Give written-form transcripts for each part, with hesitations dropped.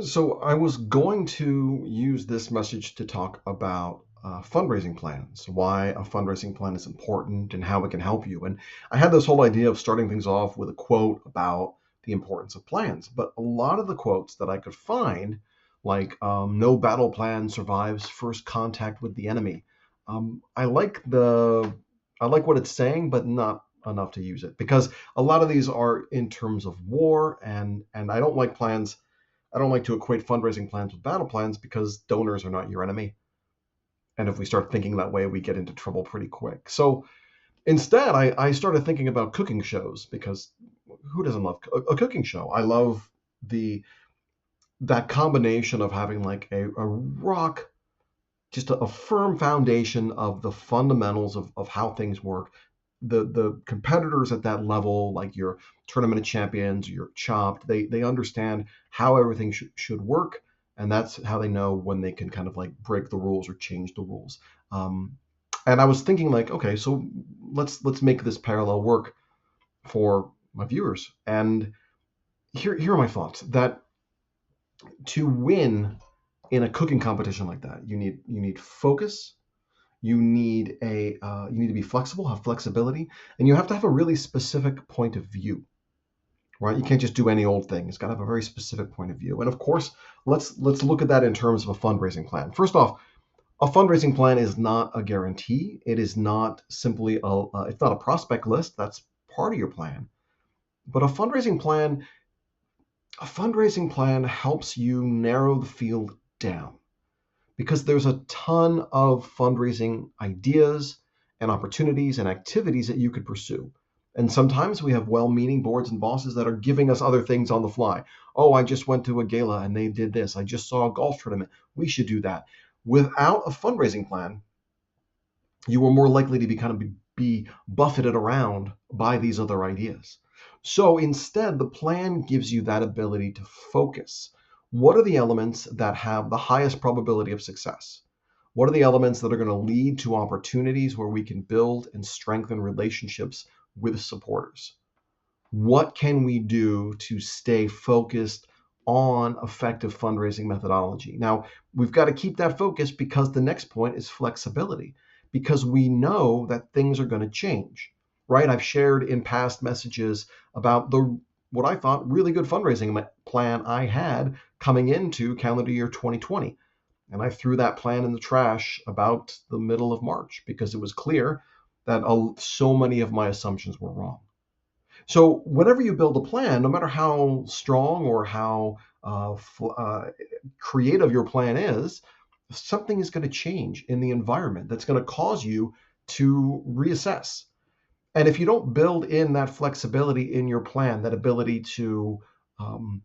So I was going to use this message to talk about fundraising plans, why a fundraising plan is important and how it can help you. And I had this whole idea of starting things off with a quote about the importance of plans. But a lot of the quotes that I could find, like "No battle plan survives first contact with the enemy," I like I like what it's saying, but not enough to use it because a lot of these are in terms of war, and I don't like to equate fundraising plans with battle plans because donors are not your enemy. And if we start thinking that way, we get into trouble pretty quick. So instead, I started thinking about cooking shows because who doesn't love a cooking show? I love the that combination of having like a rock, just a firm foundation of the fundamentals of how things work. The competitors at that level, like your tournament of champions, your chopped, they understand how everything should work, and that's how they know when they can kind of like break the rules or change the rules. Um, and I was thinking like, okay, so let's make this parallel work for my viewers. And here are my thoughts. That to win in a cooking competition like that, you need focus, you need to be flexible, have flexibility, and you have to have a really specific point of view, right? You can't just do any old thing. It's got to have a very specific point of view. And of course, let's look at that in terms of a fundraising plan. First off, a fundraising plan is not a guarantee. It is not simply it's not a prospect list. That's part of your plan. But a fundraising plan helps you narrow the field down because there's a ton of fundraising ideas and opportunities and activities that you could pursue. And sometimes we have well meaning boards and bosses that are giving us other things on the fly. Oh, I just went to a gala and they did this. I just saw a golf tournament. We should do that. Without a fundraising plan, you are more likely to be buffeted around by these other ideas. So instead, the plan gives you that ability to focus. What are the elements that have the highest probability of success? What are the elements that are going to lead to opportunities where we can build and strengthen relationships with supporters? What can we do to stay focused on effective fundraising methodology? Now, we've got to keep that focus because the next point is flexibility, because we know that things are going to change, right? I've shared in past messages about the what I thought really good fundraising plan I had coming into calendar year 2020. And I threw that plan in the trash about the middle of March because it was clear that so many of my assumptions were wrong. So whenever you build a plan, no matter how strong or how creative your plan is, something is going to change in the environment that's going to cause you to reassess. And if you don't build in that flexibility in your plan, that ability to um,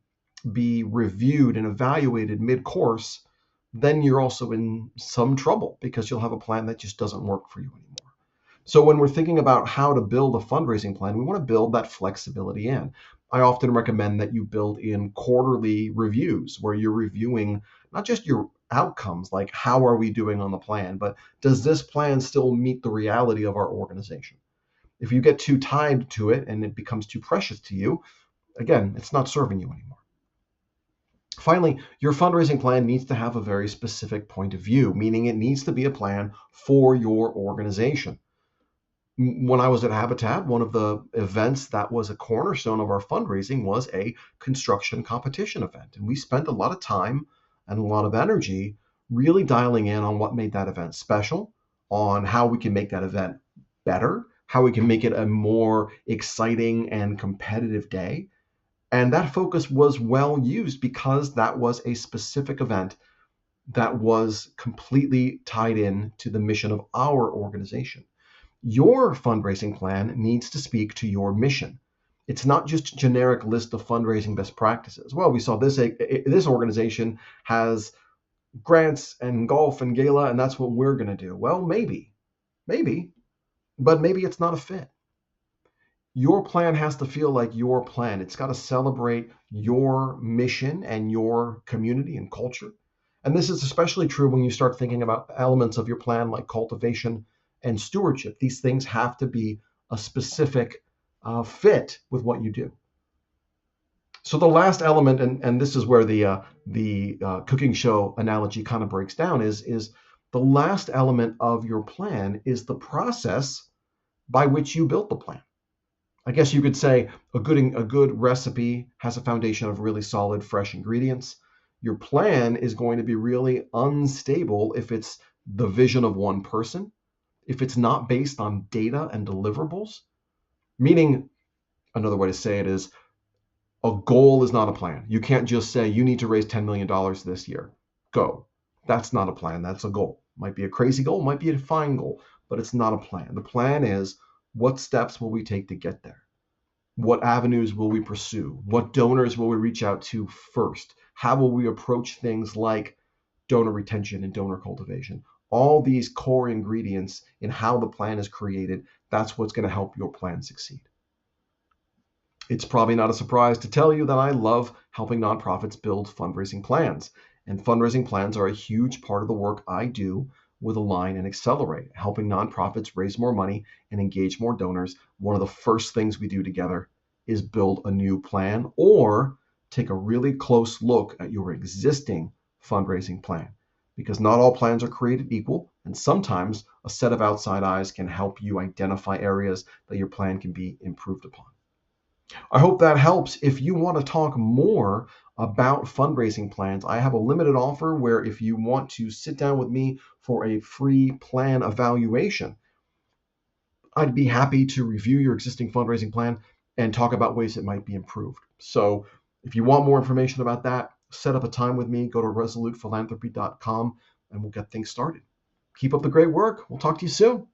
be reviewed and evaluated mid-course, then you're also in some trouble because you'll have a plan that just doesn't work for you anymore. So when we're thinking about how to build a fundraising plan, we want to build that flexibility in. I often recommend that you build in quarterly reviews where you're reviewing not just your outcomes, like how are we doing on the plan, but does this plan still meet the reality of our organization? If you get too tied to it and it becomes too precious to you, again, it's not serving you anymore. Finally, your fundraising plan needs to have a very specific point of view, meaning it needs to be a plan for your organization. When I was at Habitat, one of the events that was a cornerstone of our fundraising was a construction competition event. And we spent a lot of time and a lot of energy really dialing in on what made that event special, on how we can make that event better, how we can make it a more exciting and competitive day. And that focus was well used because that was a specific event that was completely tied in to the mission of our organization. Your fundraising plan needs to speak to your mission. It's not just a generic list of fundraising best practices. Well, we saw this organization has grants and golf and gala, and that's what we're going to do. Well, maybe, but maybe it's not a fit. Your plan has to feel like your plan. It's got to celebrate your mission and your community and culture. And this is especially true when you start thinking about elements of your plan like cultivation and stewardship. These things have to be a specific fit with what you do. So the last element, and this is where the cooking show analogy kind of breaks down, is the last element of your plan is the process by which you built the plan. I guess you could say a good recipe has a foundation of really solid, fresh ingredients. Your plan is going to be really unstable if it's the vision of one person, if it's not based on data and deliverables. Meaning, another way to say it is a goal is not a plan. You can't just say you need to raise $10 million this year. Go. That's not a plan. That's a goal. Might be a crazy goal, might be a fine goal, but it's not a plan. The plan is what steps will we take to get there? What avenues will we pursue? What donors will we reach out to first? How will we approach things like donor retention and donor cultivation? All these core ingredients in how the plan is created, that's what's going to help your plan succeed. It's probably not a surprise to tell you that I love helping nonprofits build fundraising plans. And fundraising plans are a huge part of the work I do with Align and Accelerate, helping nonprofits raise more money and engage more donors. One of the first things we do together is build a new plan or take a really close look at your existing fundraising plan. Because not all plans are created equal, and sometimes a set of outside eyes can help you identify areas that your plan can be improved upon. I hope that helps. If you want to talk more about fundraising plans, I have a limited offer where if you want to sit down with me for a free plan evaluation, I'd be happy to review your existing fundraising plan and talk about ways it might be improved. So if you want more information about that, set up a time with me, go to resolutephilanthropy.com and we'll get things started. Keep up the great work. We'll talk to you soon.